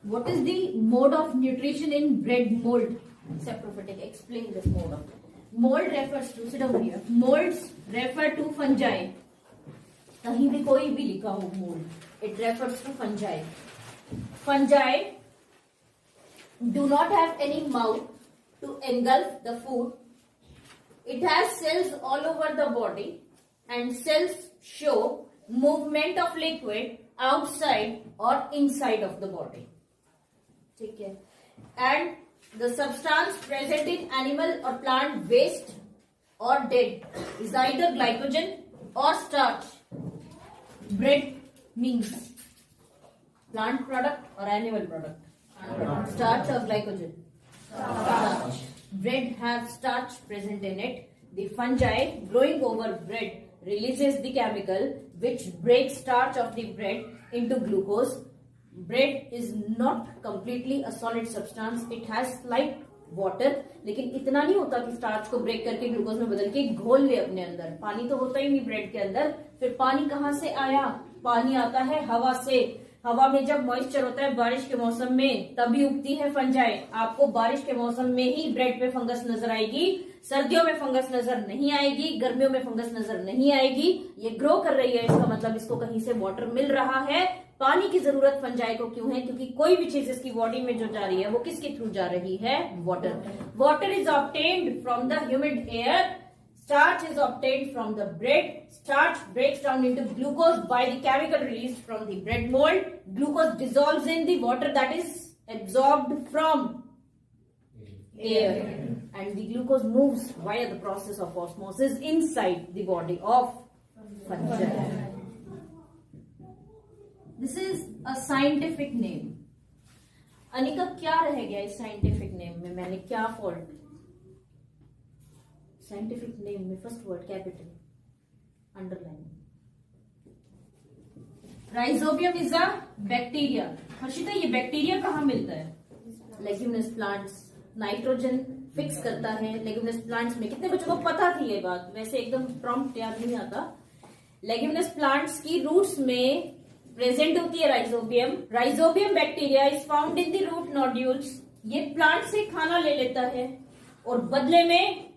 What is the mode of nutrition in bread mold? Saprophytic. Explain this mode of. Mold refers to, sit down here. Molds refer to fungi. कहीं भी कोई भी लिखा हो mold. It refers to fungi. Fungi do not have any mouth to engulf the food. It has cells all over the body, and cells show movement of liquid outside or inside of the body. Okay. And the substance present in animal or plant waste or dead is either glycogen or starch. Bread means plant product or animal product? Starch or glycogen? Starch. Bread has starch present in it. The fungi growing over bread releases the chemical which breaks starch of the bread into glucose. Bread is not completely a solid substance. It has slight water, लेकिन इतना नहीं होता कि starch को break करके glucose में बदल के घोल ले अपने अंदर. पानी तो होता ही नहीं ब्रेड के अंदर. फिर पानी कहाँ से आया? पानी आता है हवा से. हवा में जब मॉइस्चर होता है बारिश के मौसम में, तभी उगती है फंजाई. आपको बारिश के मौसम में ही ब्रेड पे फंगस नजर आएगी. सर्दियों में फंगस नजर नहीं आएगी, गर्मियों में फंगस नजर नहीं आएगी. ये ग्रो कर रही है, इसका मतलब इसको कहीं से वाटर मिल रहा है. पानी की जरूरत फंजाई को क्यों है? क्योंकि कोई भी चीज इसकी बॉडी में जो जा रही है वो किसके थ्रू जा रही है? Water. Water is obtained from the humid air. Starch is obtained from the bread. Starch breaks down into glucose by the chemical released from the bread mold. Glucose dissolves in the water that is absorbed from air. And the glucose moves via the process of osmosis inside the body of fungi. This is a scientific name. Anika क्या रह गया इस scientific name में? मैंने क्या fault? Scientific name में first word capital underline. Rhizobium is a bacteria. Harshita ये bacteria कहाँ मिलता है? Leguminous plants. नाइट्रोजन फिक्स करता है लेग्यूमिनस प्लांट्स में. कितने बच्चों को पता थी ये बात? वैसे एकदम प्रॉम्प्ट याद नहीं आता. लेग्यूमिनस प्लांट्स की रूट्स में प्रेजेंट होती है rhizobium. Rhizobium bacteria is found in the root nodules. ये प्लांट से खाना ले लेता है और बदले में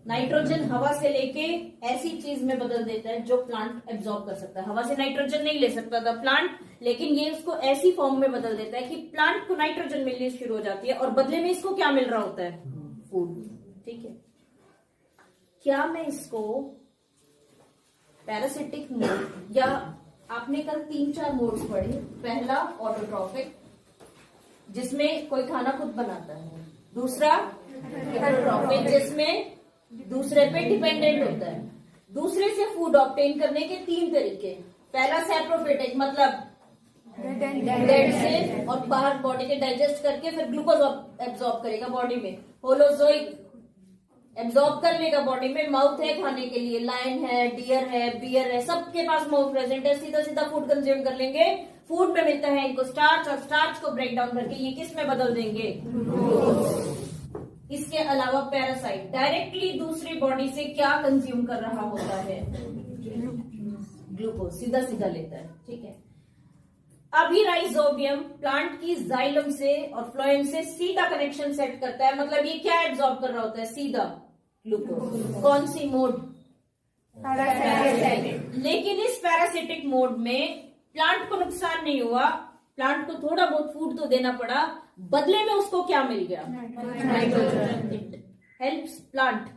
नाइट्रोजन हवा से लेके ऐसी चीज में बदल देता है जो प्लांट एब्जॉर्ब कर सकता है. हवा से नाइट्रोजन नहीं ले सकता था प्लांट, लेकिन ये उसको ऐसी फॉर्म में बदल देता है कि प्लांट को नाइट्रोजन मिलनी शुरू हो जाती है और बदले में इसको क्या मिल रहा होता है? फूड. ठीक है. क्या मैं इसको पैरासिटिक मोड, या आपने कल 3-4 मोड्स पढ़े. पहला ऑटोट्रॉफिक जिसमें कोई खाना खुद बनाता है. दूसरा हेटेरोट्रॉफिक जिसमें दूसरे पे डिपेंडेंट होता है. दूसरे से फूड ऑब्टेन करने के 3 तरीके. पहला सैप्रोफिटिक मतलब डेड से और बाहर बॉडी के डाइजेस्ट करके फिर ग्लूकोज एब्जॉर्ब करेगा बॉडी में. होलोजोइक एब्जॉर्ब कर लेगा बॉडी में. माउथ है खाने के लिए. लायन है, डियर है, बियर है, सबके पास माउथ प्रेजेंट है. सीधा सीधा फूड कंज्यूम कर लेंगे. फूड में मिलता है इनको स्टार्च और स्टार्च को ब्रेक डाउन करके ये किस में बदल देंगे? ग्लूकोज. इसके अलावा पैरासाइट डायरेक्टली दूसरी बॉडी से क्या कंज्यूम कर रहा होता है? ग्लूकोज. सीधा सीधा लेता है. ठीक है. अभी राइजोबियम प्लांट की जाइलम से और फ्लोएम से सीधा कनेक्शन सेट करता है. मतलब ये क्या एब्जॉर्ब कर रहा होता है? सीधा ग्लूकोज. कौन सी मोड? पैरासाइटिक. लेकिन इस पैरासिटिक मोड में प्लांट को नुकसान नहीं हुआ. प्लांट को थोड़ा बहुत फूड तो देना पड़ा, बदले में उसको क्या मिल गया? Nitrogen. It helps plant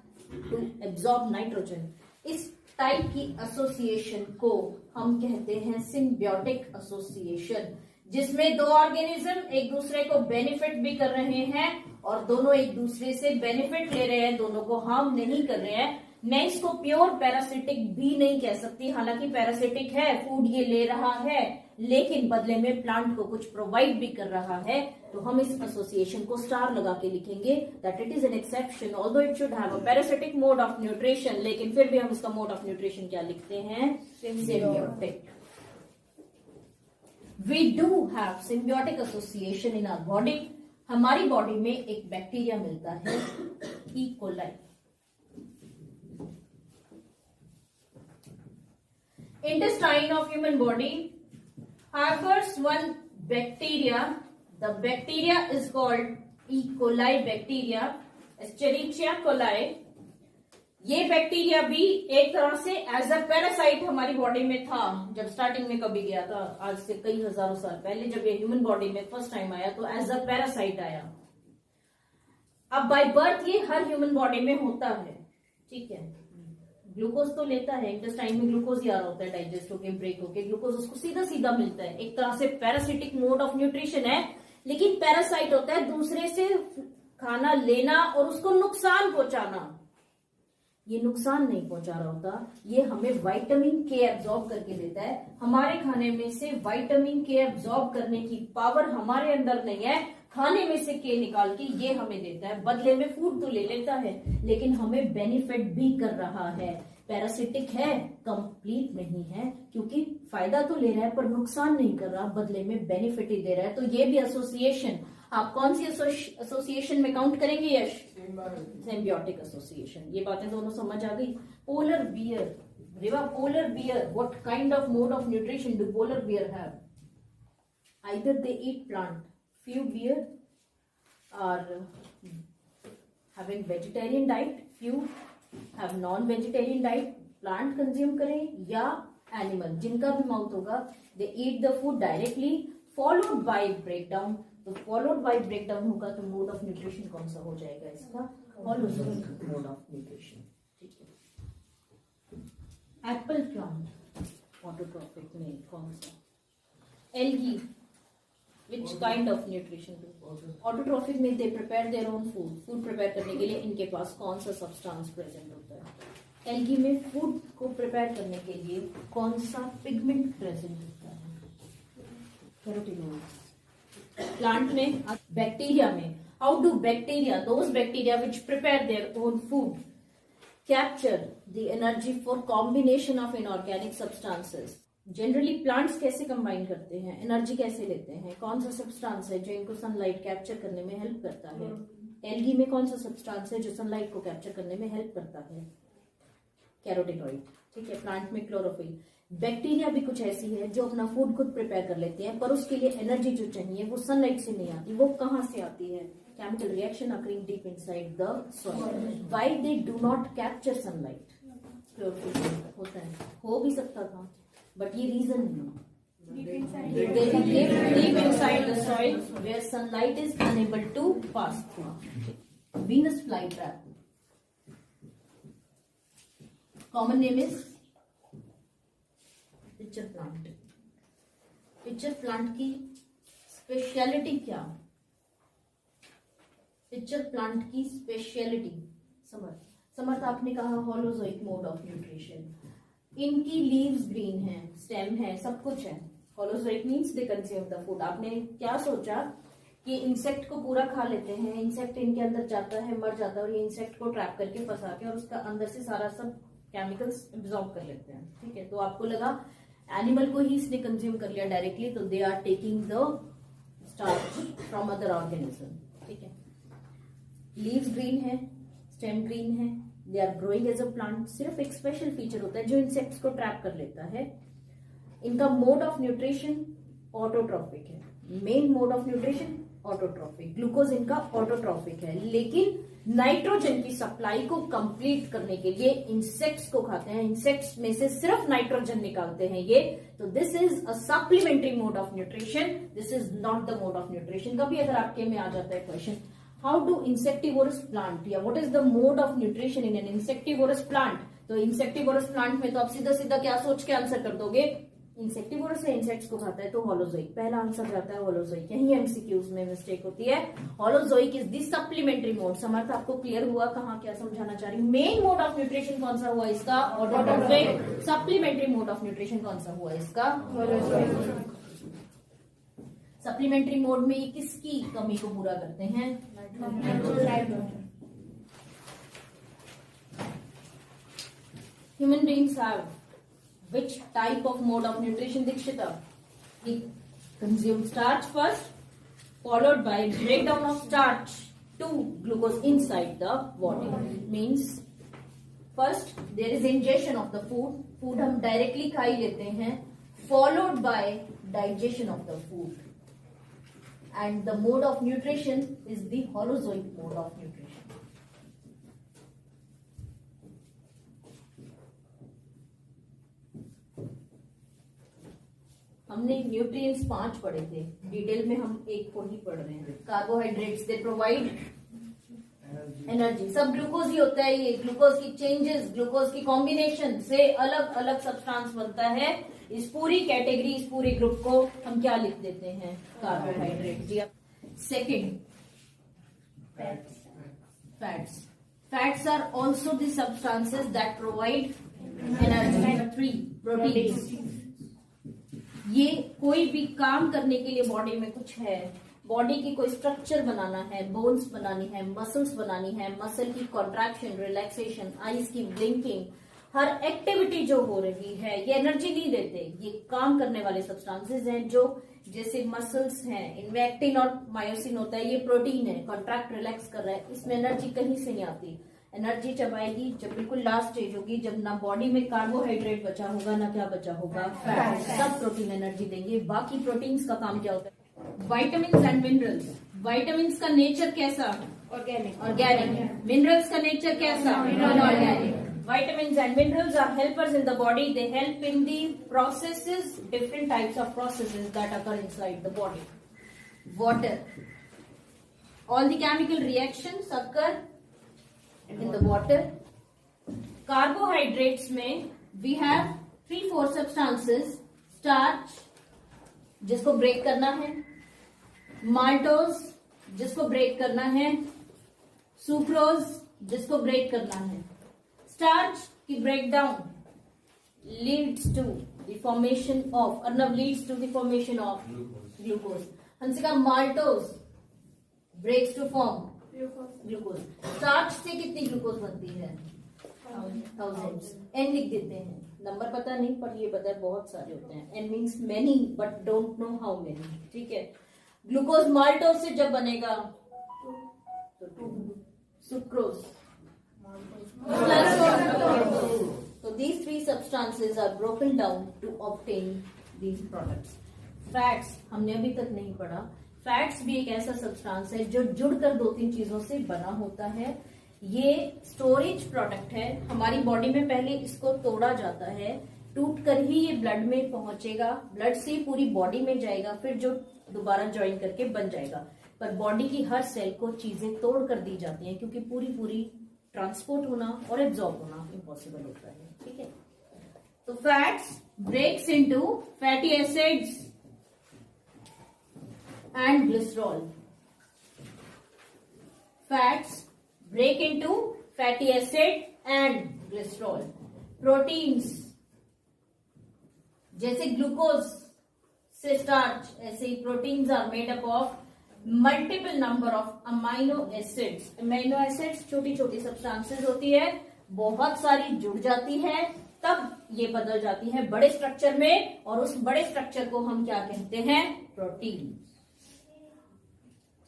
to absorb nitrogen. इस टाइप की एसोसिएशन को हम कहते हैं सिम्बियोटिक एसोसिएशन, जिसमें 2 ऑर्गेनिज्म एक दूसरे को बेनिफिट भी कर रहे हैं और दोनों एक दूसरे से बेनिफिट ले रहे हैं, दोनों को हार्म नहीं कर रहे हैं. मैं इसको प्योर पैरासिटिक भी नहीं कह सकती. हालांकि पैरासिटिक है, फूड ये ले रहा है, लेकिन बदले में प्लांट को कुछ प्रोवाइड भी कर रहा है. तो हम इस एसोसिएशन को स्टार लगा के लिखेंगे that it is an exception. Although it should have a parasitic mode of nutrition, लेकिन फिर भी हम इसका मोड ऑफ न्यूट्रिशन क्या लिखते हैं? Symbiotic. We do have symbiotic association in our body. हमारी बॉडी में एक बैक्टीरिया मिलता है, E coli. Intestine of human body harbors one bacteria. The bacteria is called E. coli bacteria, Escherichia coli. ये bacteria भी एक तरह से एज अ पैरासाइट हमारी बॉडी में था जब स्टार्टिंग में कभी गया था, आज से कई हजारों साल पहले जब ये ह्यूमन बॉडी में फर्स्ट टाइम आया तो एज अ पैरासाइट आया। अब बाय बर्थ ये हर ह्यूमन बॉडी में होता है, ठीक है। ग्लूकोज तो लेता है, इंटेस्टाइन में ग्लूकोज ही आ रहा होता है, डाइजेस्ट होके ब्रेक होके ग्लूकोज उसको सीधा सीधा मिलता है। एक तरह से पैरासिटिक मोड ऑफ न्यूट्रिशन है, लेकिन पैरासाइट होता है दूसरे से खाना लेना और उसको नुकसान पहुंचाना। ये नुकसान नहीं पहुंचा रहा होता, ये हमें विटामिन के एब्जॉर्ब करके देता है। हमारे खाने में से विटामिन के एब्जॉर्ब करने की पावर हमारे अंदर नहीं है, खाने में से के निकाल के ये हमें देता है। बदले में फूड तो ले लेता है, लेकिन हमें बेनिफिट भी कर रहा है। पैरासिटिक है, कंप्लीट नहीं है, क्योंकि फायदा तो ले रहा है पर नुकसान नहीं कर रहा, बदले में बेनिफिट ही दे रहा है। तो ये भी एसोसिएशन आप कौन सी एसोसिएशन में काउंट करेंगे यश? Symbiotic association. ये बातें दोनों समझ आ गई। Polar bear, Riva, polar bear, what kind of mode of nutrition do polar bear have? Either they eat plant, few bear are having vegetarian diet, few have non-vegetarian diet, plant consume करें या animal, जिनका भी mouth होगा they eat the food directly followed by breakdown। तो followed by breakdown होगा तो mode of nutrition कौन सा हो जाएगा इसका? Holozoic mode of nutrition, ठीक है। एप्पल प्लांट ऑटोट्रॉफिक में कौन सा? Algae, which kind of nutrition do? Autotrophic में they prepare their own food, food prepare करने के लिए इनके पास कौन सा सब्सटेंस प्रेजेंट होता है? एल्गी में फूड को प्रिपेयर करने के लिए कौन सा पिगमेंट प्रेजेंट होता है? कैरोटीनॉइड्स। प्लांट में, बैक्टीरिया में, how do bacteria, those bacteria which prepare their own food, capture the energy for combination of inorganic substances? Generally plants कैसे कंबाइन करते हैं, एनर्जी कैसे लेते हैं? कौन सा सब्सटेंस है जो इनको सनलाइट कैप्चर करने में हेल्प करता है? एल्गी में कौन सा सब्सटेंस है जो सनलाइट को कैप्चर करने में हेल्प करता है? कैरोटीनॉइड, ठीक है। प्लांट में क्लोरोफिल। बैक्टीरिया भी कुछ ऐसी है जो अपना फूड खुद प्रिपेयर कर लेते हैं, पर उसके लिए एनर्जी जो चाहिए वो सनलाइट से नहीं आती। वो कहाँ से आती है? Chemical reaction occurring deep inside the soil. Why they do not capture sunlight? Chlorophyll होता है, हो भी सकता था, but ये reason नहीं। They live deep inside the soil where sunlight is unable to pass through. Venus flytrap. Common name is pitcher plant. Pitcher plant की speciality क्या? पिक्चर प्लांट की स्पेशलिटी, समर्थ आपने कहा होलोजोइक मोड ऑफ न्यूट्रिशन। इनकी leaves green है, stem है, सब कुछ है। Holozoic means they consume the food. आपने क्या सोचा कि इंसेक्ट को पूरा खा लेते हैं, इंसेक्ट इनके अंदर जाता है, मर जाता है और ये इंसेक्ट को ट्रैप करके फंसा के और उसका अंदर से सारा सब केमिकल्स एब्जॉर्ब कर लेते हैं, ठीक है। तो आपको लगा एनिमल को ही इसने कंज्यूम कर लिया डायरेक्टली, तो they are taking the starch from other organism, ठीक है। लीव्स ग्रीन है, स्टेम ग्रीन है, they are growing as a plant. सिर्फ एक स्पेशल फीचर होता है जो इंसेक्ट्स को ट्रैप कर लेता है। इनका मोड ऑफ न्यूट्रिशन ऑटोट्रॉफिक है, main mode of nutrition autotrophic. Glucose इनका ऑटोट्रॉफिक है, लेकिन नाइट्रोजन की सप्लाई को कंप्लीट करने के लिए इंसेक्ट्स को खाते हैं, इंसेक्ट्स में से सिर्फ नाइट्रोजन निकालते हैं ये। तो this is a supplementary mode of nutrition, this is not the mode of nutrition. कभी अगर आपके में आ जाता है question, how do insectivorous plant या what is the mode of nutrition in an insectivorous plant, तो इंसेक्टिवोरस प्लांट में तो आप सीधा सीधा क्या सोच के आंसर कर दोगे? इंसेक्टिवोरस है, इंसेक्ट्स को खाता है, तो होलोजोइक। पहला आंसर जाता है होलोजोइक। यही एमसीक्यूज में मिस्टेक होती है। Holozoic is the supplementary mode. Samarth आपको क्लियर हुआ कहाँ क्या समझाना चाह रही? मेन मोड ऑफ न्यूट्रिशन कौन सा हुआ इसका? Autotrophic. Supplementary mode of nutrition कौन सा हुआ इसका? होलोजोइक। सप्लीमेंट्री मोड में ये किसकी कमी को पूरा करते हैं? Human beings have which type of mode of nutrition, Dikshita? We consume starch first, followed by breakdown of starch to glucose inside the body. Means first there is ingestion of the food, food हम directly खा ही लेते हैं, followed by digestion of the food, and the mode of nutrition is the holozoic mode of nutrition. हमने nutrients 5 पढ़े थे, detail में हम एक को ही पढ़ रहे हैं. Carbohydrates they provide energy. सब ग्लूकोज ही होता है. ये ग्लूकोज की चेंजेस, ग्लूकोज की कॉम्बिनेशन से अलग अलग सब्सटेंस बनता है. इस पूरी कैटेगरी, इस पूरे ग्रुप को हम क्या लिख देते हैं? कार्बोहाइड्रेट. जी. Second, fats. Fats are also the substances that provide energy. 3, proteins. ये कोई भी काम करने के लिए बॉडी में कुछ है, बॉडी की कोई स्ट्रक्चर बनाना है, बोन्स बनानी है, मसल्स बनानी है, मसल की कॉन्ट्रैक्शन, रिलैक्सेशन, आईज की ब्लिंकिंग, हर एक्टिविटी जो हो रही है, ये एनर्जी नहीं देते. ये काम करने वाले सब्सटेंसेस हैं. जो जैसे मसल्स हैं, इनमें एक्टिन और मायोसिन होता है, ये प्रोटीन है, कॉन्ट्रैक्ट रिलैक्स कर रहा है. इसमें एनर्जी कहीं से नहीं आती. एनर्जी जब आएगी, जब बिल्कुल लास्ट स्टेज होगी, जब ना बॉडी में कार्बोहाइड्रेट बचा होगा, ना क्या बचा होगा, फैट. सब प्रोटीन एनर्जी देंगे. बाकी प्रोटीन्स का काम क्या होता है? Vitamins and minerals. विटामिन्स का नेचर कैसा? ऑर्गेनिक. मिनरल्स का नेचर कैसा? Inorganic. Vitamins and minerals are helpers in the body. They help in the processes, different types of processes that occur inside the body. Water. All the chemical reactions occur in the water. Carbohydrates में we have 3-4 substances. Starch, जिसको break करना है. Maltose, जिसको break करना है. Sucrose, जिसको break करना है. स्टार्च की breakdown leads to the formation of, Arnab leads to the formation of glucose. Hansika, maltose breaks to form glucose. Starch से कितनी ग्लूकोज बनती है? थाउजेंड्स. एन लिख देते हैं. नंबर पता नहीं, पर ये पता है बहुत सारे होते हैं. N means many but don't know how many. ठीक है. ग्लूकोज माल्टोज से जब बनेगा तो 2. Sucrose. So these 3 substances are broken down to obtain these products. Fats हमने अभी तक नहीं पढ़ा. फैट्स भी एक ऐसा सब्सटेंस है जो जुड़कर 2-3 चीजों से बना होता है. ये स्टोरेज प्रोडक्ट है. हमारी बॉडी में पहले इसको तोड़ा जाता है, टूटकर ही ये ब्लड में पहुंचेगा, ब्लड से पूरी बॉडी में जाएगा, फिर जो दोबारा ज्वाइन करके बन जाएगा. पर बॉडी की हर सेल को चीजें तोड़ कर दी जाती हैं, क्योंकि पूरी ट्रांसपोर्ट होना और एब्जॉर्ब होना इम्पॉसिबल होता है. ठीक है. तो fats breaks into fatty acids and glycerol. Fats break into fatty acid and glycerol. Proteins जैसे ग्लूकोज से स्टार्च, ऐसे ही proteins are made up of multiple number of amino acids. Amino acids छोटी छोटी सब्सटेंसेस होती है, बहुत सारी जुड़ जाती है, तब ये बदल जाती है बड़े स्ट्रक्चर में, और उस बड़े स्ट्रक्चर को हम क्या कहते हैं? प्रोटीन.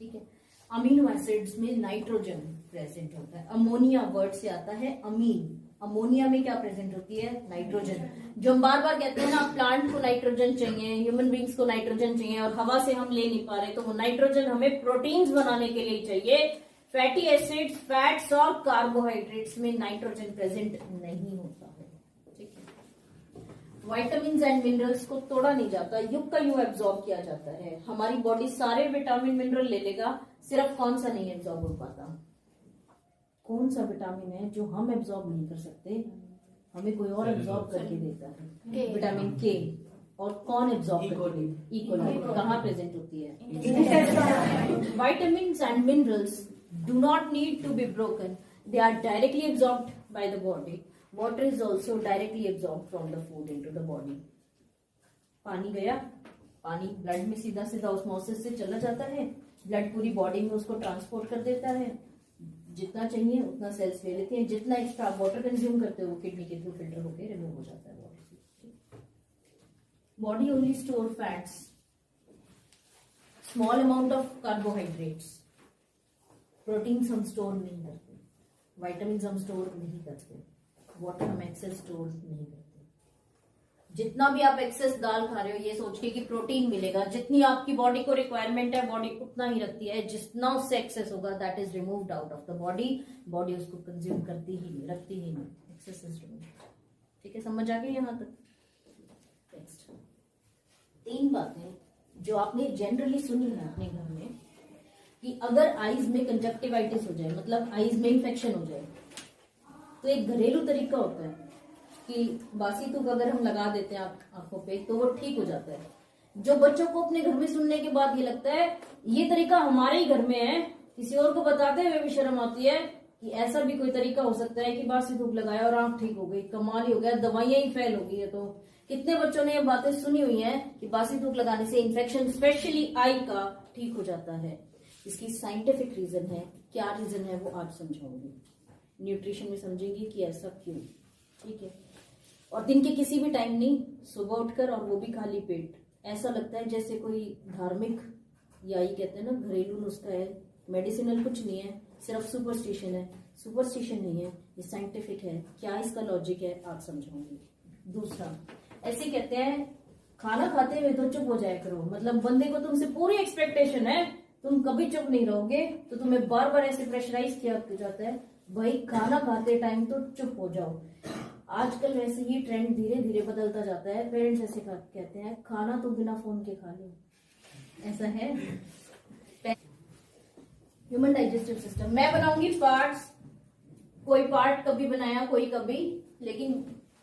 ठीक है. अमीनो एसिड्स में नाइट्रोजन प्रेजेंट होता है. अमोनिया वर्ड से आता है अमीन. अमोनिया में क्या प्रेजेंट होती है? नाइट्रोजन. जो हम बार बार कहते हैं ना, प्लांट को नाइट्रोजन चाहिए, ह्यूमन बींग्स को नाइट्रोजन चाहिए, और हवा से हम ले नहीं पा रहे, तो वो नाइट्रोजन हमें प्रोटीन्स बनाने के लिए चाहिए. फैटी एसिड्स, फैट्स और कार्बोहाइड्रेट्स में नाइट्रोजन प्रेजेंट नहीं होता है. ठीक है. विटामिन्स एंड मिनरल्स को तोड़ा नहीं जाता, युग का यूं एब्जॉर्ब किया जाता है. हमारी बॉडी सारे विटामिन मिनरल ले लेगा, सिर्फ कौन सा नहीं एब्जॉर्ब हो पाता? कौन सा विटामिन है जो हम एब्जॉर्ब नहीं कर सकते, हमें कोई और एब्जॉर्ब करके देता है? विटामिन के. और कौन एब्जॉर्ब करके? इकोली. कहाँ प्रेजेंट होती है? Vitamins and minerals do not need to be broken. They are directly absorbed by the body. Water is also directly absorbed from the food into the body. पानी गया, पानी ब्लड में सीधा सीधा ऑस्मोसिस से चला जाता है, ब्लड पूरी बॉडी में उसको ट्रांसपोर्ट कर देता है. जितना चाहिए उतना सेल्स ले लेते हैं, जितना एक्स्ट्रा वाटर कंज्यूम करते हो वो किडनी के थ्रू फिल्टर होकर रिमूव हो जाता है बॉडी से. Body only store fats, small amount of carbohydrates. Proteins हम स्टोर नहीं करते, विटामिन्स हम स्टोर नहीं करते, वाटर हम एक्सेस स्टोर नहीं करते. जितना भी आप एक्सेस दाल खा रहे हो ये सोच के कि प्रोटीन मिलेगा, जितनी आपकी बॉडी को रिक्वायरमेंट है बॉडी उतना ही रखती है, जितना उससे एक्सेस होगा that is removed out of the body, body उसको कंज्यूम करती ही नहीं, रखती ही नहीं, एक्सेस इज रिमूव्ड। ठीक है, समझ आ गई यहां तक? नेक्स्ट 3 बातें जो आपने जनरली सुनी है अपने घर में कि अगर आईज में कंजक्टिवाइटिस हो जाए, मतलब आईज में इंफेक्शन हो जाए, तो एक घरेलू तरीका होता है कि बासी थूक अगर हम लगा देते हैं आंखों पे तो वो ठीक हो जाता है। जो बच्चों को अपने घर में सुनने के बाद ये लगता है ये तरीका हमारे ही घर में है, किसी और को बताते हुए भी शर्म आती है कि ऐसा भी कोई तरीका हो सकता है कि बासी थूक लगाया और आंख ठीक हो गई, कमाल ही हो गया, दवाइयां ही फेल हो गई है। तो कितने बच्चों ने ये बातें सुनी हुई है कि बासी थूक लगाने से इन्फेक्शन स्पेशली आई का ठीक हो जाता है। इसकी साइंटिफिक रीजन है, क्या रीजन है वो आज समझाऊंगी, न्यूट्रिशन में समझेंगे कि ऐसा क्यों। ठीक है, और दिन के किसी भी टाइम नहीं, सुबह उठकर और वो भी खाली पेट, ऐसा लगता है जैसे कोई धार्मिक या ये कहते हैं ना घरेलू नुस्खा है, मेडिसिनल कुछ नहीं है, सिर्फ सुपरस्टिशन है। सुपरस्टिशन नहीं है, ये साइंटिफिक है। क्या इसका लॉजिक है आज समझाऊंगी। दूसरा, ऐसे कहते हैं खाना खाते हुए तो चुप हो जाया करो, मतलब बंदे को तुमसे पूरी एक्सपेक्टेशन है, तुम कभी चुप नहीं रहोगे, तो तुम्हें बार बार ऐसे प्रेशराइज किया जाता है भाई खाना खाते टाइम तो चुप हो जाओ। आजकल वैसे ही ट्रेंड धीरे धीरे बदलता जाता है, पेरेंट्स ऐसे कहते हैं खाना तो बिना फोन के खा लो, ऐसा है। ह्यूमन डाइजेस्टिव सिस्टम मैं बनाऊंगी पार्ट्स, कोई पार्ट कभी बनाया कोई कभी, लेकिन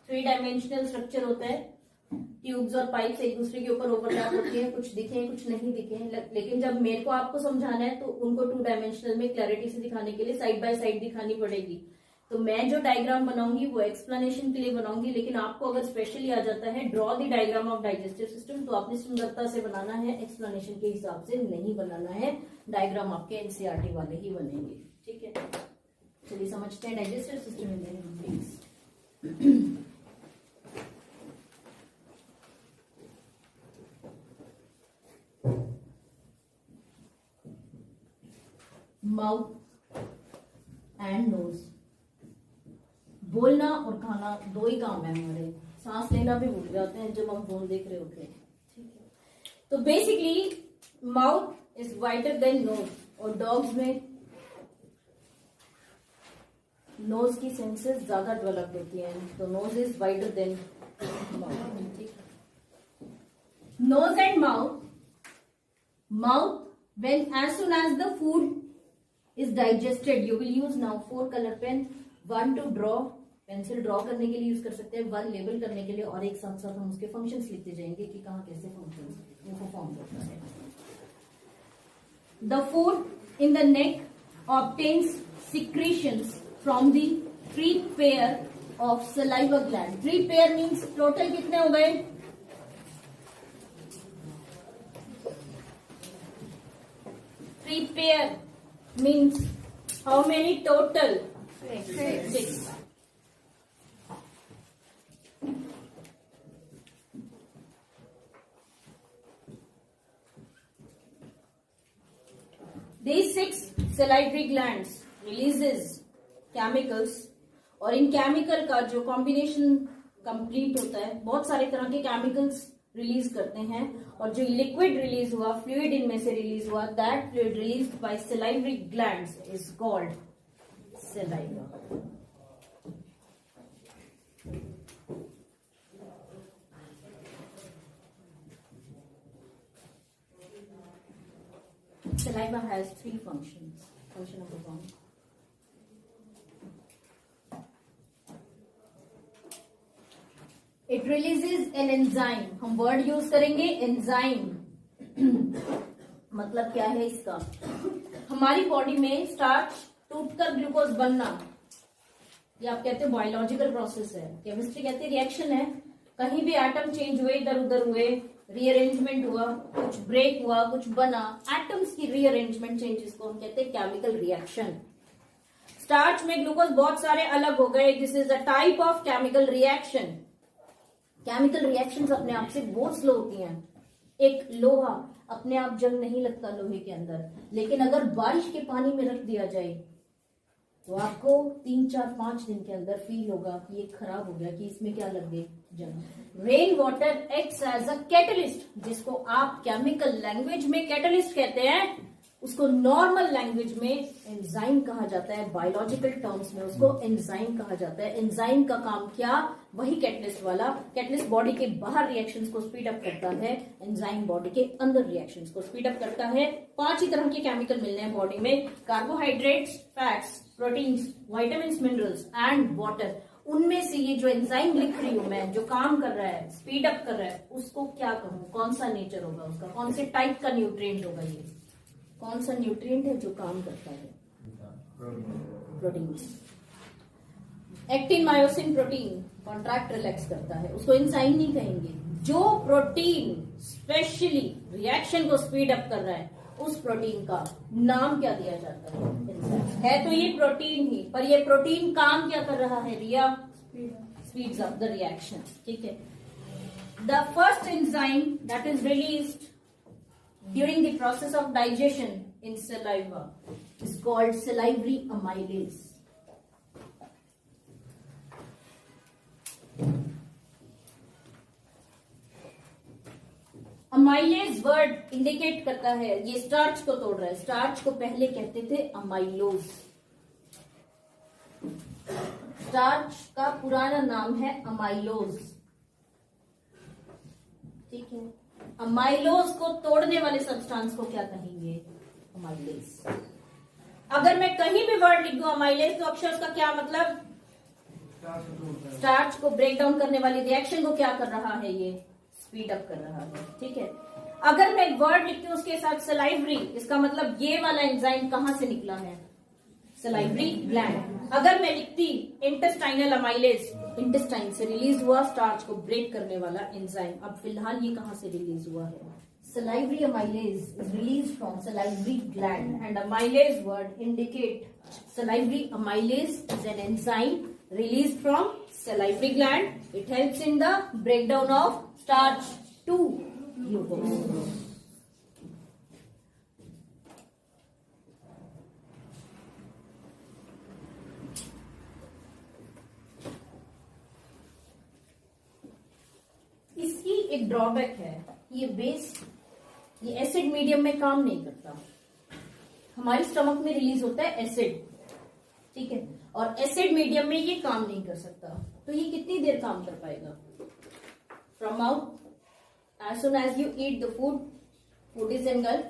3 डायमेंशनल स्ट्रक्चर होता है, ट्यूब्स और पाइप्स एक दूसरे के ऊपर ओवरलैप होती है, कुछ दिखे कुछ नहीं दिखे, लेकिन जब मेरे को आपको समझाना है तो उनको 2 डायमेंशनल में क्लैरिटी से दिखाने के लिए साइड बाय साइड दिखानी पड़ेगी। तो मैं जो डायग्राम बनाऊंगी वो एक्सप्लेनेशन के लिए बनाऊंगी, लेकिन आपको अगर स्पेशली आ जाता है draw the diagram of digestive system, तो आपने सुंदरता से बनाना है, एक्सप्लेनेशन के हिसाब से नहीं बनाना है। डायग्राम आपके एनसीईआरटी वाले ही बनेंगे। ठीक है, चलिए समझते हैं digestive system in mouth and nose. बोलना और खाना 2 ही काम है हमारे, सांस लेना भी भूल जाते हैं जब हम फोन देख रहे होते हैं। ठीक है, तो basically mouth is wider than nose, और डॉग्स में नोज की सेंसेस ज्यादा डेवलप होती हैं, तो nose is wider than mouth. ठीक है, nose and mouth when as soon as the food is digested you will use now 4 color pen, 1 to draw, pencil draw करने के लिए यूज कर सकते हैं, 1 लेबल करने के लिए, और एक साथ साथ हम उसके फंक्शंस लिखते जाएंगे कि कहाँ कैसे फंक्शंस वो परफॉर्म करता है। The food in the neck obtains secretions from the 3 pair of saliva gland. 3 pair means total कितने हो गए? 3 pair means how many total? 6. These 6 salivary glands releases chemicals, और इन केमिकल का जो कॉम्बिनेशन कंप्लीट होता है, बहुत सारे तरह के केमिकल्स रिलीज करते हैं, और जो लिक्विड रिलीज हुआ, फ्लूइड इनमें से रिलीज हुआ, that fluid released by salivary glands is called saliva. Saliva has 3 functions. Function number 1. It releases an enzyme. हम वर्ड यूज करेंगे एंजाइम। मतलब क्या है इसका? हमारी बॉडी में स्टार्च टूटकर ग्लूकोज बनना, ये आप कहते हो बायोलॉजिकल प्रोसेस है, केमिस्ट्री कहते हैं रिएक्शन है। कहीं भी एटम चेंज हुए, इधर उधर हुए, रीअरेंजमेंट हुआ, कुछ ब्रेक हुआ, कुछ बना, एटम्स की रीअरेंजमेंट चेंजेस को हम कहते हैं केमिकल रिएक्शन। स्टार्च में ग्लूकोज बहुत सारे अलग हो गए, this is a type of chemical reaction. Chemical reactions अपने आप से बहुत स्लो होती हैं। एक लोहा अपने आप जंग नहीं लगता लोहे के अंदर, लेकिन अगर बारिश के पानी में रख दिया जाए तो आपको 3-4-5 दिन के अंदर फील होगा कि ये खराब हो गया, कि इसमें क्या लग गई, जंग। Rain water acts as a catalyst, जिसको आप केमिकल लैंग्वेज में कैटलिस्ट कहते हैं, उसको नॉर्मल लैंग्वेज में एंजाइम कहा जाता है, बायोलॉजिकल टर्म्स में उसको एंजाइम कहा जाता है। एंजाइम का काम क्या, वही कैटलिस्ट वाला। कैटलिस्ट बॉडी के बाहर रिएक्शंस को स्पीड अप करता है, एंजाइम बॉडी के अंदर रिएक्शंस को स्पीड अप करता है। 5 ही तरह के केमिकल मिलने हैं बॉडी में, carbohydrates, fats, proteins, vitamins, minerals and water. उनमें से ये जो एंजाइम लिख रही हूं मैं, जो काम कर रहा है, स्पीड अप कर रहा है, उसको क्या कहूं, कौन सा नेचर होगा उसका, कौन से टाइप का न्यूट्रिएंट होगा, ये कौन सा न्यूट्रिएंट है जो काम करता है, protein. Actin myosin protein contract relax करता है, उसको एंजाइम नहीं कहेंगे। जो प्रोटीन स्पेशली रिएक्शन को स्पीड अप कर रहा है, उस प्रोटीन का नाम क्या दिया जाता है, एंजाइम। है तो ये प्रोटीन ही, पर ये प्रोटीन काम क्या कर रहा है, रिया, स्पीड्स अप द रिएक्शन। ठीक है। The first enzyme that is released during the process of digestion in saliva is called salivary amylase. Amylase word indicate करता है ये स्टार्च को तोड़ रहा है। स्टार्च को पहले कहते थे अमाइलोज। स्टार्च का पुराना नाम है अमाइलोज। ठीक है। अमाइलोज को तोड़ने वाले सब्सटेंस को क्या कहेंगे, अमाइलेज। अगर मैं कहीं भी वर्ड लिख दूं अमाइलेज, तो अक्षर उसका क्या मतलब, स्टार्च को ब्रेक डाउन करने वाली रिएक्शन को क्या कर रहा है, ये स्पीड अप कर रहा है। ठीक है। अगर मैं एक वर्ड लिखती हूं उसके साथ सलाइवरी, इसका मतलब ये वाला एंजाइम कहां से निकला है, सलाइवरी ग्लैंड। अगर मैं लिखती इंटेस्टाइनल अमाइलेज, इंटेस्टाइन से रिलीज हुआ स्टार्च को ब्रेक करने वाला एंजाइम। अब फिलहाल ये कहां से रिलीज हुआ है, salivary amylase is released from salivary gland, and amylase word indicate salivary amylase is an enzyme released from salivary gland. It helps in the breakdown of starch to glucose. इसकी एक drawback है, ये acid medium में काम नहीं करता। हमारी stomach में रिलीज होता है एसिड, ठीक है, और एसिड मीडियम में ये काम नहीं कर सकता। तो ये कितनी देर काम कर पाएगा, from mouth, as soon as you eat the food is engulf,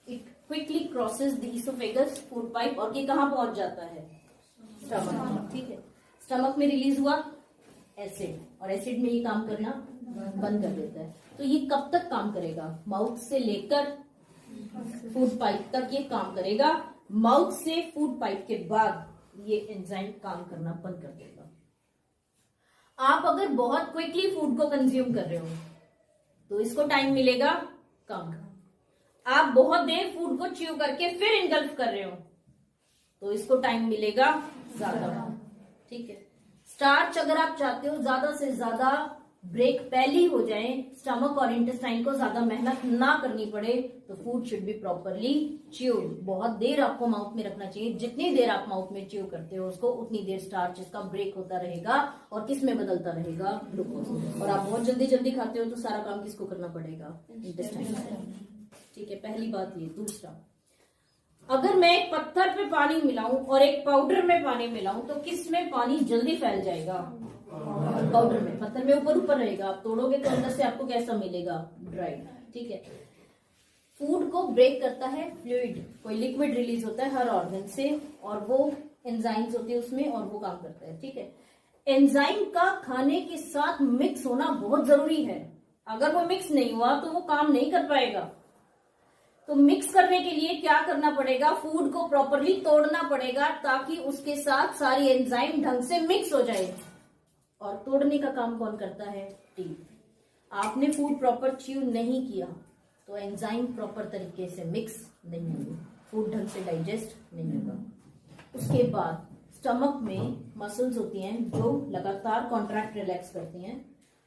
it quickly crosses the oesophagus, food pipe, और ये कहां पहुंच जाता है, स्टमक। ठीक है। स्टमक में रिलीज हुआ एसिड, और एसिड में ये काम करना बंद कर देता है। तो ये कब तक काम करेगा, माउथ से लेकर फूड पाइप तक ये काम करेगा। माउथ से फूड पाइप के बाद ये एंजाइम काम करना बंद कर देगा। आप अगर बहुत क्विकली फूड को कंज्यूम कर रहे हो तो इसको टाइम मिलेगा कम। आप बहुत देर फूड को च्यू करके फिर इनगल्फ कर रहे हो तो इसको टाइम मिलेगा ज्यादा। ठीक है। स्टार्च अगर आप चाहते हो ज्यादा से ज्यादा ब्रेक पहले हो जाए, स्टमक और इंटेस्टाइन को ज्यादा मेहनत ना करनी पड़े, तो food should be properly chewed. बहुत देर आपको माउथ में रखना चाहिए। जितनी देर आप माउथ में च्यू करते हो उसको, उतनी देर स्टार्च इसका ब्रेक होता रहेगा और किस में बदलता रहेगा, ग्लूकोज। और आप बहुत जल्दी जल्दी खाते हो तो सारा काम किसको करना पड़ेगा, इंटेस्टाइन। ठीक है, पहली बात ये। दूसरा, अगर मैं एक पत्थर पे पानी मिलाऊं और एक पाउडर में पानी मिलाऊं तो किस में पानी जल्दी फैल जाएगा, पाउडर में। पत्थर में ऊपर ऊपर रहेगा, आप तोड़ोगे तो अंदर से आपको कैसा मिलेगा, ड्राई। ठीक है। फूड को ब्रेक करता है फ्लूइड, कोई लिक्विड रिलीज होता है हर ऑर्गन से, और वो एंजाइम्स होते हैं उसमें, और वो काम करता है। ठीक है। एंजाइम का खाने के साथ मिक्स होना बहुत जरूरी है। अगर वो मिक्स नहीं हुआ तो वो काम नहीं कर पाएगा। तो मिक्स करने के लिए क्या करना पड़ेगा, फूड को प्रॉपरली तोड़ना पड़ेगा ताकि उसके साथ सारी एंजाइम ढंग से मिक्स हो जाए। और तोड़ने का काम कौन करता है, टीथ। आपने फूड प्रॉपर च्यू नहीं किया तो एंजाइम प्रॉपर तरीके से मिक्स नहीं होंगे, फूड ढंग से डाइजेस्ट नहीं होगा। उसके बाद स्टमक में मसल्स होती हैं जो लगातार कॉन्ट्रैक्ट रिलैक्स करती हैं।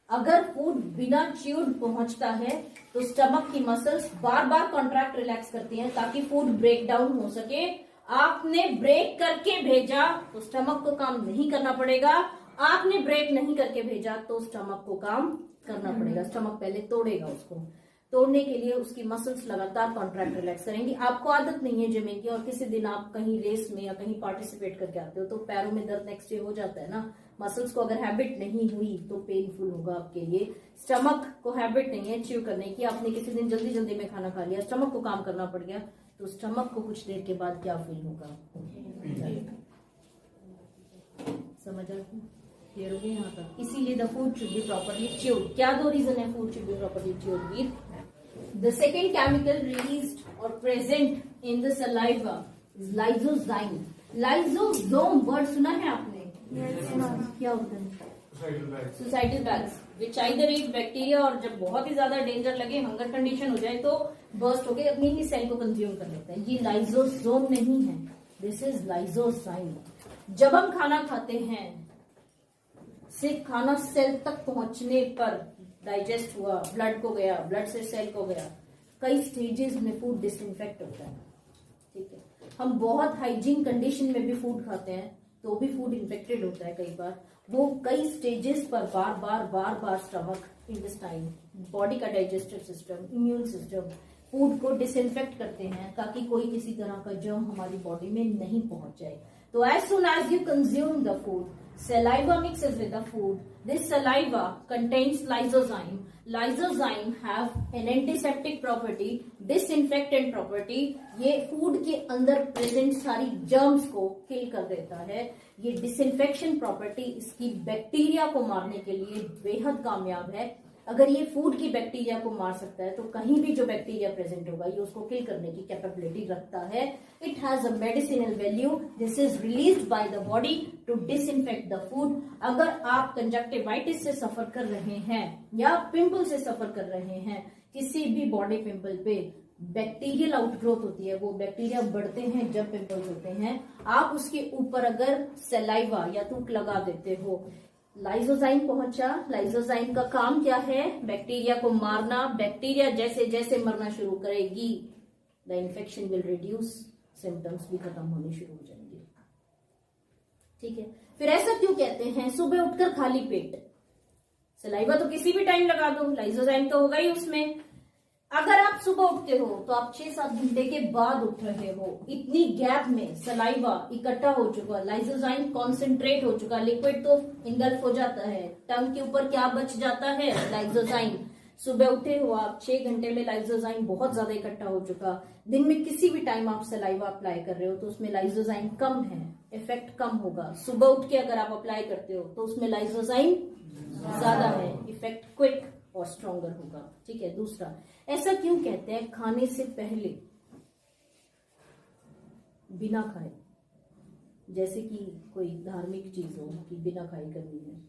अगर फूड बिना च्यूड पहुंचता है तो स्टमक की मसल्स बार बार कॉन्ट्रैक्ट रिलैक्स करती हैं ताकि फूड ब्रेक डाउन हो सके आपने ब्रेक करके भेजा तो स्टमक को काम नहीं करना पड़ेगा, आपने ब्रेक नहीं करके भेजा तो स्टमक को काम करना पड़ेगा। स्टमक पहले तोड़ेगा, उसको तोड़ने के लिए उसकी मसल्स लगातार कॉन्ट्रैक्ट रिलैक्स करेंगी। आपको आदत नहीं है जिमिंग की और किसी दिन आप कहीं रेस में या कहीं पार्टिसिपेट करके आते हो तो पैरों में दर्द नेक्स्ट डे हो जाता है ना। मसल्स को अगर हैबिट नहीं हुई तो पेनफुल होगा आपके लिए। स्टमक को हैबिट नहीं है च्यू करने की, आपने किसी दिन जल्दी जल्दी में खाना खा लिया, स्टमक को काम करना पड़ गया, तो स्टमक को कुछ देर के बाद क्या फील होगा, समझ आती क्लियर हो गया यहाँ तक। इसीलिए the food should be properly chewed. क्या दो रीजन है food should be properly chewed with the second chemical released और present in the saliva is lysozyme. Lysosome word सुना है आपने? क्या होता है? Suicidal bags which either eat bacteria और जब बहुत ही ज्यादा डेंजर लगे, हंगर कंडीशन हो जाए तो बर्स्ट होके अपनी ही सेल को कंज्यूम कर लेता है। ये लाइसोसोम नहीं है, दिस इज लाइसोजाइम। जब हम खाना खाते हैं, सिर्फ खाना सेल तक पहुंचने पर डाइजेस्ट हुआ, ब्लड को गया, ब्लड से सेल को गया, कई स्टेजेस में फूड डिसइंफेक्ट होता है। ठीक है, हम बहुत हाइजीन कंडीशन में भी फूड खाते हैं तो भी फूड इन्फेक्टेड होता है कई बार। वो कई स्टेजेस पर बार बार स्टमक, इंटेस्टाइन, बॉडी का digestive system, immune system food को डिसइंफेक्ट करते हैं ताकि कोई किसी तरह का जर्म हमारी बॉडी में नहीं पहुंच जाए। तो as soon as you consume the food, saliva mixes with the food. This saliva contains lysozyme. Lysozyme have an antiseptic property, disinfectant property. ये फूड के अंदर प्रेजेंट सारी जर्म्स को किल कर देता है। ये डिसइंफेक्शन प्रॉपर्टी इसकी बैक्टीरिया को मारने के लिए बेहद कामयाब है। अगर ये फूड की बैक्टीरिया को मार सकता है तो कहीं भी जो बैक्टीरिया प्रेजेंट होगा ये उसको किल करने की कैपेबिलिटी रखता है। It has a medicinal value. This is released by the body to disinfect the food. अगर आप कंजक्टिवाइटिस से सफर कर रहे हैं या पिंपल से सफर कर रहे हैं, किसी भी बॉडी पिंपल पे बैक्टीरियल आउटग्रोथ होती है, वो बैक्टीरिया बढ़ते हैं जब पिंपल्स होते हैं, आप उसके ऊपर अगर सलाइवा या थूक लगा देते हो, लाइसोजाइम पहुंचा। लाइसोजाइम का काम क्या है? बैक्टीरिया को मारना। बैक्टीरिया जैसे जैसे मरना शुरू करेगी the infection will reduce, symptoms भी खत्म होने शुरू हो जाएंगे। ठीक है, फिर ऐसा क्यों कहते हैं? सुबह उठकर खाली पेट सलाइवा तो किसी भी टाइम लगा दो, लाइसोजाइम तो होगा ही उसमें। अगर आप सुबह उठते हो तो आप 6-7 घंटे के बाद उठ रहे हो, इतनी गैप में सलाइवा इकट्ठा हो चुका, लाइसोजाइम कॉन्सेंट्रेट हो चुका, लिक्विड तो इंगल्फ हो जाता है, टंग के ऊपर क्या बच जाता है? लाइसोजाइम। सुबह उठे हो आप, 6 घंटे में लाइसोजाइम बहुत ज्यादा इकट्ठा हो चुका। दिन में किसी भी टाइम आप सलाइवा अप्लाई कर रहे हो तो उसमें लाइसोजाइम कम है, इफेक्ट कम होगा। सुबह उठ के अगर आप अप्लाई करते हो तो उसमें लाइसोजाइम ज्यादा है, इफेक्ट क्विक और स्ट्रॉन्गर होगा। ठीक है, दूसरा, ऐसा क्यों कहते हैं खाने से पहले बिना खाए, जैसे कि कोई धार्मिक चीज हो कि बिना खाए करनी है।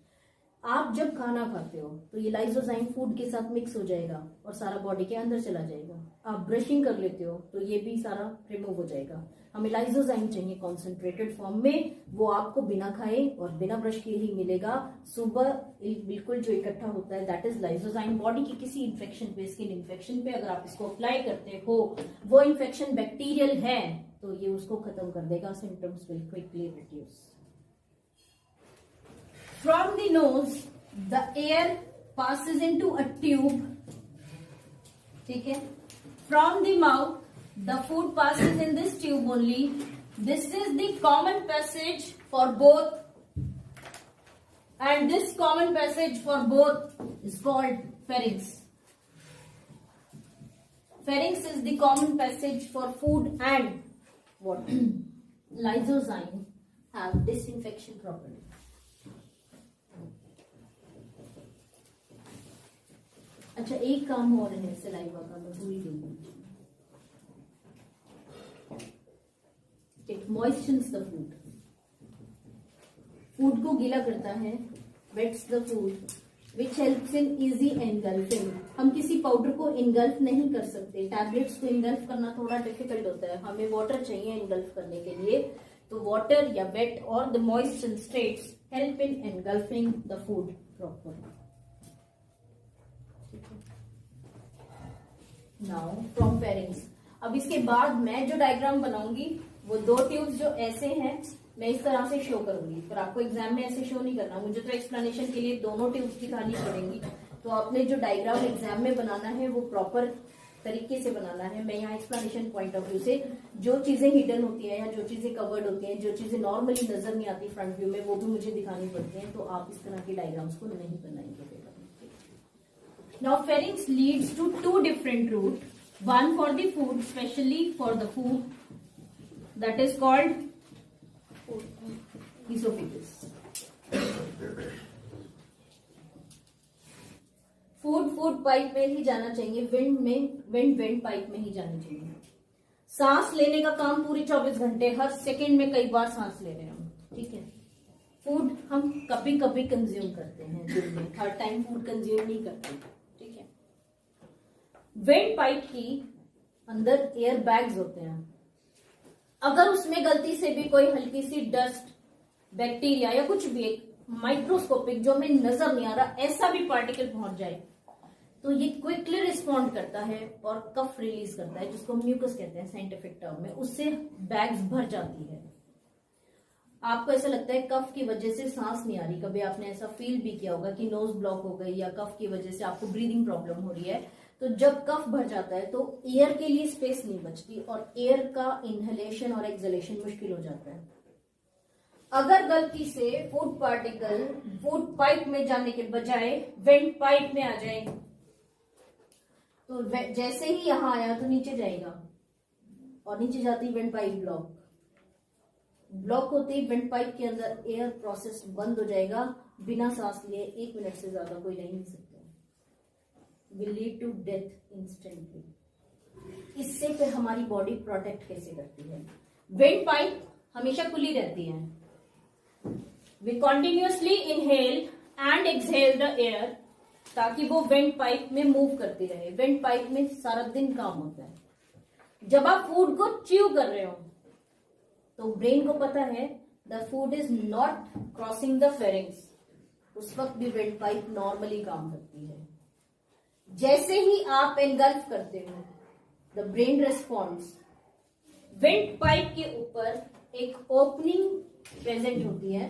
आप जब खाना खाते हो तो ये लाइसोजाइम फूड के साथ मिक्स हो जाएगा और सारा बॉडी के अंदर चला जाएगा। आप ब्रशिंग कर लेते हो तो ये भी सारा रिमूव हो जाएगा। हमें लाइसोजाइम चाहिए कॉन्सेंट्रेटेड फॉर्म में, वो आपको बिना खाए और बिना ब्रश किए ही मिलेगा। सुबह बिल्कुल जो इकट्ठा होता है दैट इज लाइसोजाइम। बॉडी की किसी इन्फेक्शन पे, स्किन इन्फेक्शन पे अगर आप इसको अप्लाई करते हो, वो इन्फेक्शन बैक्टीरियल है तो ये उसको खत्म कर देगा, symptoms will quickly reduce. From the nose, the air passes into a tube. ठीक है? From the mouth, the food passes in this tube only. This is the common passage for both, and this common passage for both is called pharynx. Pharynx is the common passage for food and what? Lysozyme have disinfection property. अच्छा, एक काम और है saliva का, मैं भूल गई। It moistures the food, food को गीला करता है, wets the food which helps in easy engulfing. हम किसी पाउडर को इनगल्फ नहीं कर सकते, टैबलेट्स को इनगल्फ करना थोड़ा डिफिकल्ट होता है, हमें वाटर चाहिए इनगल्फ करने के लिए। तो वाटर या वेट और the moist states help in engulfing the food properly. Now from pharynx, अब इसके बाद मैं जो डायग्राम बनाऊंगी वो 2 ट्यूब्स जो ऐसे हैं, मैं इस तरह से शो करूंगी, पर आपको एग्जाम में ऐसे शो नहीं करना, मुझे तो एक्सप्लेनेशन के लिए दोनों ट्यूब्स दिखानी पड़ेंगी। तो आपने जो डायग्राम एग्जाम में बनाना है वो प्रॉपर तरीके से बनाना है। मैं यहाँ एक्सप्लेनेशन पॉइंट ऑफ व्यू से जो चीजें हिडन होती है या जो चीजें कवर्ड होती हैं, जो चीजें नॉर्मली नजर नहीं आती फ्रंट व्यू में, वो भी मुझे दिखानी पड़ती हैं। तो आप इस तरह के डायग्राम्स को नहीं बनाएंगे। Now pharynx leads to 2 different routes, one for the food, specially for the food, that is called esophagus. Food pipe में ही जाना चाहिए, वेंट पाइप में ही जाना चाहिए। सांस लेने का काम पूरे 24 घंटे, हर सेकंड में कई बार सांस ले रहे हैं हम, ठीक है। फूड हम कभी कभी कंज्यूम करते हैं दिन में, हर टाइम फूड कंज्यूम नहीं करते, ठीक है। वेंट पाइप की अंदर एयर बैग्स होते हैं, अगर उसमें गलती से भी कोई हल्की सी डस्ट, बैक्टीरिया या कुछ भी एक माइक्रोस्कोपिक जो हमें नजर नहीं आ रहा ऐसा भी पार्टिकल पहुंच जाए, तो ये क्विकली रिस्पॉन्ड करता है और कफ रिलीज करता है, जिसको म्यूकस कहते हैं साइंटिफिक टर्म में, उससे बैग्स भर जाती है। आपको ऐसा लगता है कफ की वजह से सांस नहीं आ रही, कभी आपने ऐसा फील भी किया होगा कि नोज ब्लॉक हो गई या कफ की वजह से आपको ब्रीदिंग प्रॉब्लम हो रही है। तो जब कफ भर जाता है तो एयर के लिए स्पेस नहीं बचती और एयर का इनहेलेशन और एक्सहेलेशन मुश्किल हो जाता है। अगर गलती से फूड पार्टिकल फूड पाइप में जाने के बजाय वेंट पाइप में आ जाए, तो जैसे ही यहां आया तो नीचे जाएगा और नीचे जाती वेंट पाइप ब्लॉक होते ही वेंट पाइप के अंदर एयर प्रोसेस बंद हो जाएगा, बिना सांस लिए 1 मिनट से ज्यादा कोई रह नहीं सकता, will lead to death instantly. इससे फिर हमारी बॉडी प्रोटेक्ट कैसे करती है? वेंट पाइप हमेशा खुली रहती है। We continuously inhale and exhale the air, ताकि वो वेंट पाइप में मूव करती रहे। वेंट पाइप में सारा दिन काम होता है। जब आप फूड को च्यू कर रहे हो तो ब्रेन को पता है the food is not crossing the pharynx, उस वक्त भी वेंट पाइप नॉर्मली काम करती है। जैसे ही आप एनगल्फ करते हो द ब्रेन रेस्पॉन्ड्स। वेंट पाइप के ऊपर एक ओपनिंग प्रेजेंट होती है,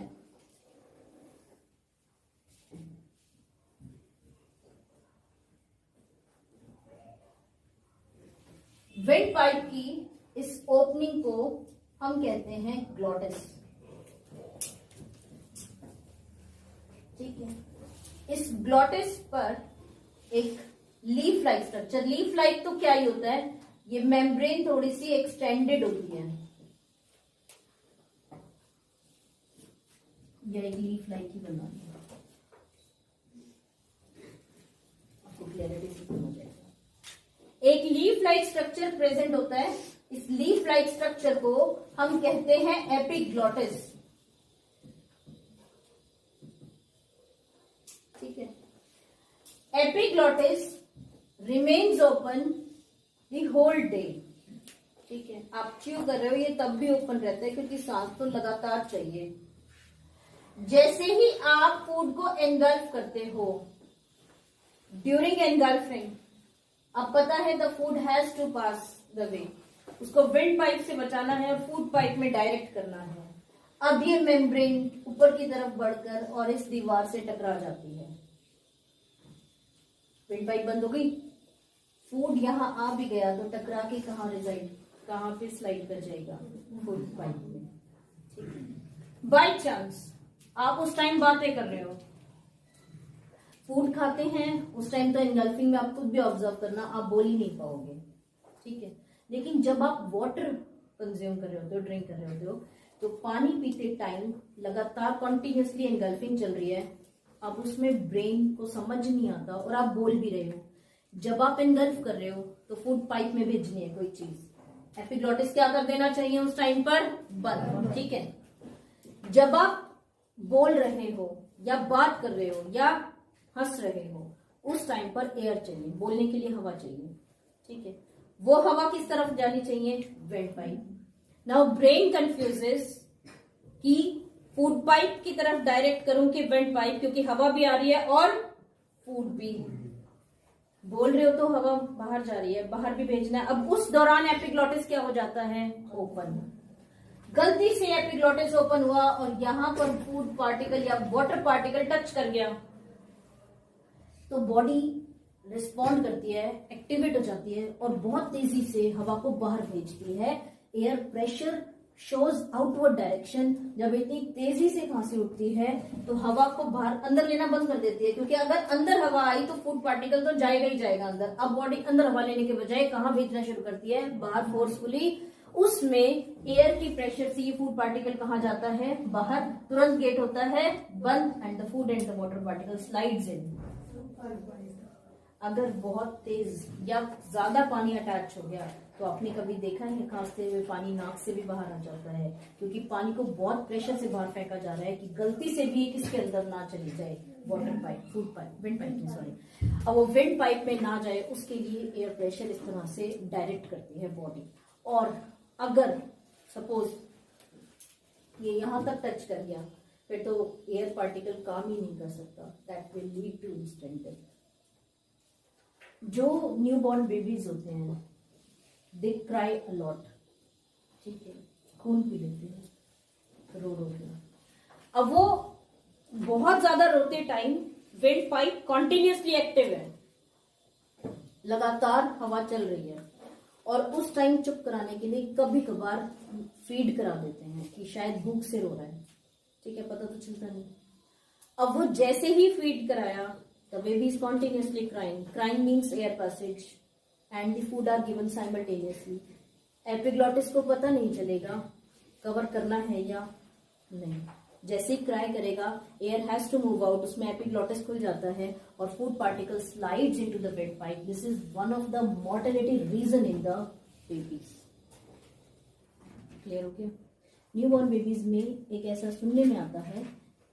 वेंट पाइप की इस ओपनिंग को हम कहते हैं ग्लॉटिस, ठीक है। इस ग्लॉटिस पर एक leaf like structure, leaf like तो क्या ही होता है, ये मेम्ब्रेन थोड़ी सी एक्सटेंडेड होती है, यह एक लीफ लाइक ही बना है, आपको क्लियरिटी से समझ जाएगा। एक लीफ लाइक स्ट्रक्चर प्रेजेंट होता है, इस लीफ लाइक स्ट्रक्चर को हम कहते हैं एपिग्लॉटिस, ठीक है। Epiglottis remains open the whole day, ठीक है। आप च्यू कर रहे हो ये तब भी ओपन रहता है क्योंकि सांस तो लगातार चाहिए। जैसे ही आप फूड को एनगल्फ करते हो, ड्यूरिंग एनगल्फिंग अब पता है the food has to pass the way, उसको वेंट पाइप से बचाना है और फूड पाइप में डायरेक्ट करना है। अब ये मेम्ब्रेन ऊपर की तरफ बढ़कर और इस दीवार से टकरा जाती है, वेंट पाइप बंद हो गई, फूड यहां आ भी गया तो टकरा के कहां पे स्लाइड कर जाएगा, फूड पाइप में, ठीक है। बाय चांस आप उस टाइम बातें कर रहे हो, फूड खाते हैं, उस टाइम तो एनगल्फिंग में आप खुद भी ऑब्जर्व करना, आप बोल ही नहीं पाओगे, ठीक है। लेकिन जब आप वाटर कंज्यूम कर रहे होते हो, ड्रिंक कर रहे होते हो, तो पानी पीते टाइम लगातार कॉन्टिन्यूसली एनगल्फिंग चल रही है, अब उसमें ब्रेन को समझ नहीं आता और आप बोल भी रहे हो। जब आप एनगल्फ कर रहे हो तो फूड पाइप में भेजनी है कोई चीज, एपिग्लॉटिस क्या कर देना चाहिए उस टाइम पर, बंद, ठीक है। जब आप बोल रहे हो या बात कर रहे हो या हंस रहे हो, उस टाइम पर एयर चाहिए, बोलने के लिए हवा चाहिए, ठीक है। वो हवा किस तरफ जानी चाहिए, went pipe. Now brain confuses कि फूड पाइप की तरफ डायरेक्ट करूं कि वेंट पाइप, क्योंकि हवा भी आ रही है और फूड भी, बोल रहे हो तो हवा बाहर जा रही है, बाहर भी भेजना है। अब उस दौरान एपिग्लॉटिस क्या हो जाता है, ओपन। गलती से एपिग्लॉटिस ओपन हुआ और यहां पर फूड पार्टिकल या वाटर पार्टिकल टच कर गया, तो बॉडी रिस्पॉन्ड करती है, एक्टिवेट हो जाती है और बहुत तेजी से हवा को बाहर भेजती है। Air pressure shows outward direction. जब इतनी तेजी से खांसी उठती है तो हवा को बाहर अंदर लेना बंद कर देती है, क्योंकि अगर अंदर हवा आई तो फूड पार्टिकल तो जाएगा ही जाएगा अंदर। अब बॉडी अंदर हवा लेने के बजाय कहाँ भेजना शुरू करती है, बाहर फोर्सफुली। उसमें एयर की प्रेशर से ये फूड पार्टिकल कहाँ जाता है, बाहर। तुरंत गेट होता है बंद and the food and the water particle slides इन। अगर बहुत तेज या ज्यादा पानी अटैच हो गया तो आपने कभी देखा है खांसते हुए पानी नाक से भी बाहर आ जाता है, क्योंकि पानी को बहुत प्रेशर से बाहर फेंका जा रहा है कि गलती से भी किसके अंदर ना चली जाए, water pipe, food pipe, wind pipe में, सॉरी। अब वो विंड पाइप में ना जाए उसके लिए एयर प्रेशर इस तरह से डायरेक्ट करती है बॉडी। और अगर सपोज ये यहां तक टच कर गया फिर तो एयर पार्टिकल काम ही नहीं कर सकता, that will lead to instant death. जो न्यूबॉर्न बेबीज होते हैं दे क्राई अलॉट, ठीक है, खून पी लेते हैं रो रो के। अब वो बहुत ज्यादा रोते time wind pipe continuously active है, लगातार हवा चल रही है, और उस टाइम चुप कराने के लिए कभी कभार फीड करा देते हैं कि शायद भूख से रो रहा है, ठीक है, पता तो चलता नहीं। अब वो जैसे ही फीड कराया the baby is continuously crying. Crying means air passage and the food are given simultaneously. Epiglottis को पता नहीं चलेगा कवर करना है या नहीं। जैसे ही क्राई करेगा air has to move out, उसमें एपिग्लॉटिस खुल जाता है और food particle slides into the wet pipe. This is one of the mortality reason in the babies. Clear हो गया? न्यूबॉर्न बेबीज में एक ऐसा सुनने में आता है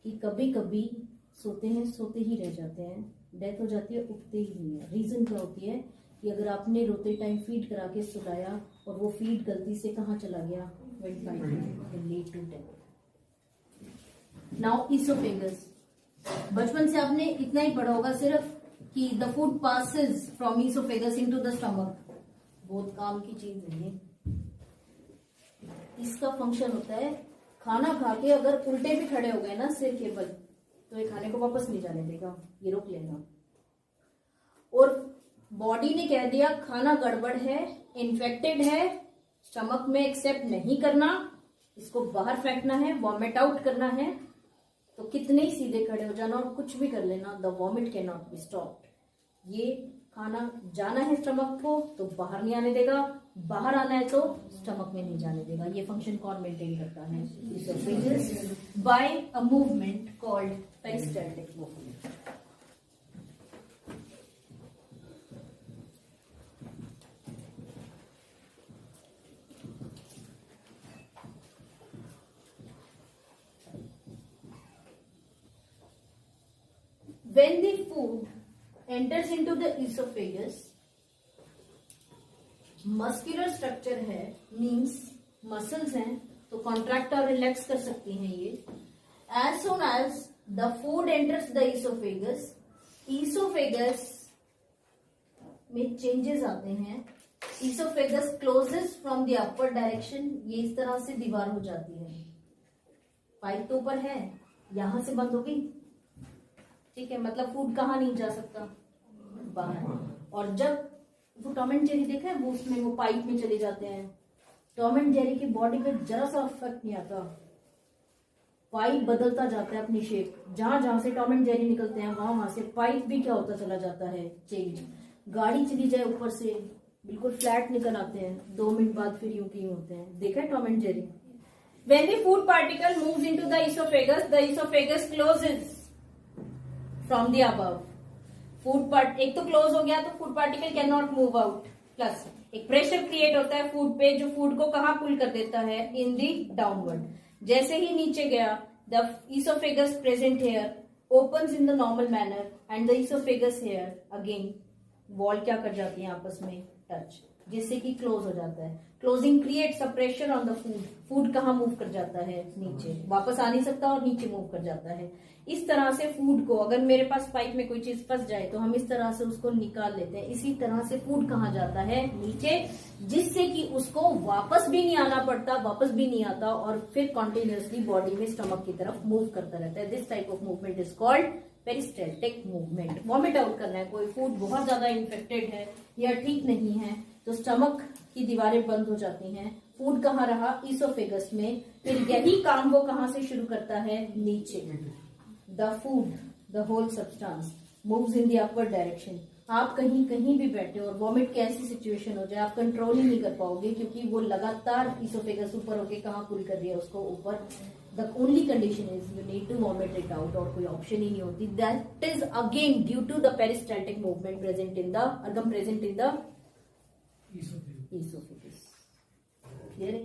कि कभी कभी सोते हैं, सोते ही रह जाते हैं, डेथ हो जाती है, उठते ही नहीं है। रीजन क्या होती है कि अगर आपने रोते टाइम फीड करा के सुलाया और वो फीड गलती से कहाँ चला गया, विंड पाइप में, lead to death. Now oesophagus, बचपन से आपने इतना ही पढ़ा होगा सिर्फ कि the food passes from oesophagus into the stomach. बहुत काम की चीज है ये। इसका फंक्शन होता है खाना खा के अगर उल्टे भी खड़े हो गए ना सिर के बल, तो ये खाने को वापस नहीं जाने देगा, ये रोक लेगा। और बॉडी ने कह दिया खाना गड़बड़ है, इन्फेक्टेड है, स्टमक में एक्सेप्ट नहीं करना, इसको बाहर फेंकना है, वॉमिट आउट करना है, तो कितने ही सीधे खड़े हो जाना और कुछ भी कर लेना, the vomit can not be stopped. ये खाना जाना है स्टमक को तो बाहर नहीं आने देगा, बाहर आना है तो स्टमक में नहीं जाने देगा। ये फंक्शन कौन मेंटेन करता है? Oesophagus, by a movement called peristaltic movement. When the food enters into the esophagus, muscular structure है, मीन्स मसल्स हैं तो कॉन्ट्रैक्ट और रिलैक्स कर सकती हैं ये। As soon as the food enters the oesophagus, oesophagus में चेंजेस आते हैं। Oesophagus closes from the upper direction, ये इस तरह से दीवार हो जाती है। पाइप तो ऊपर है, यहां से बंद होगी, ठीक है, मतलब फूड कहाँ नहीं जा सकता, बाहर। और जब वो टॉम एंड जेरी देखा है, वो उसमें वो पाइप में चले जाते हैं, टॉम एंड जेरी की बॉडी पे जरा सा इफेक्ट नहीं आता, पाइप बदलता जाता है अपनी शेप। जहां जहां से टॉम एंड जेरी निकलते हैं वहां से पाइप भी क्या होता चला जाता है, चेंज। गाड़ी चली जाए ऊपर से बिल्कुल फ्लैट निकल आते हैं, 2 मिनट बाद फिर यूं की होते हैं। देखा है Tom and Jerry? When the food particle moves into the esophagus closes from the above. Food part एक तो क्लोज हो गया तो food particle can not move out, plus एक प्रेशर क्रिएट होता है फूड पे जो फूड को कहाँ पुल कर देता है, इन दी डाउनवर्ड। जैसे ही नीचे गया the oesophagus present here opens in the normal manner and the oesophagus here again wall क्या कर जाती है आपस में टच, जिससे कि क्लोज हो जाता है। Closing creates a pressure on the food, food कहाँ मूव कर जाता है, नीचे, वापस आ नहीं सकता और नीचे मूव कर जाता है। इस तरह से फूड को, अगर मेरे पास पाइप में कोई चीज फंस जाए तो हम इस तरह से उसको निकाल लेते हैं। इसी तरह से फूड कहाँ जाता है, नीचे, जिससे कि उसको वापस भी नहीं आना पड़ता, वापस भी नहीं आता और फिर कॉन्टिन्यूसली बॉडी में स्टमक की तरफ मूव करता रहता है। This type of movement is called peristaltic movement. Vomit out करना है, कोई फूड बहुत ज्यादा इन्फेक्टेड है या ठीक नहीं है तो स्टमक की दीवारें बंद हो जाती हैं, फूड कहाँ रहा, इसोफेगस में, फिर यही काम वो कहाँ से शुरू करता है, नीचे। The food, the whole substance moves in the upward direction. आप कहीं कहीं भी बैठे और वॉमिट की ऐसी सिचुएशन हो जाए, आप कंट्रोल ही नहीं कर पाओगे क्योंकि वो लगातार इसोफेगस ऊपर होके कहाँ पुल कर रही है उसको ऊपर। The only condition is you need to vomit it out, और कोई ऑप्शन ही नहीं होती। That is again due to the peristaltic movement present in the oesophagus. Clear है?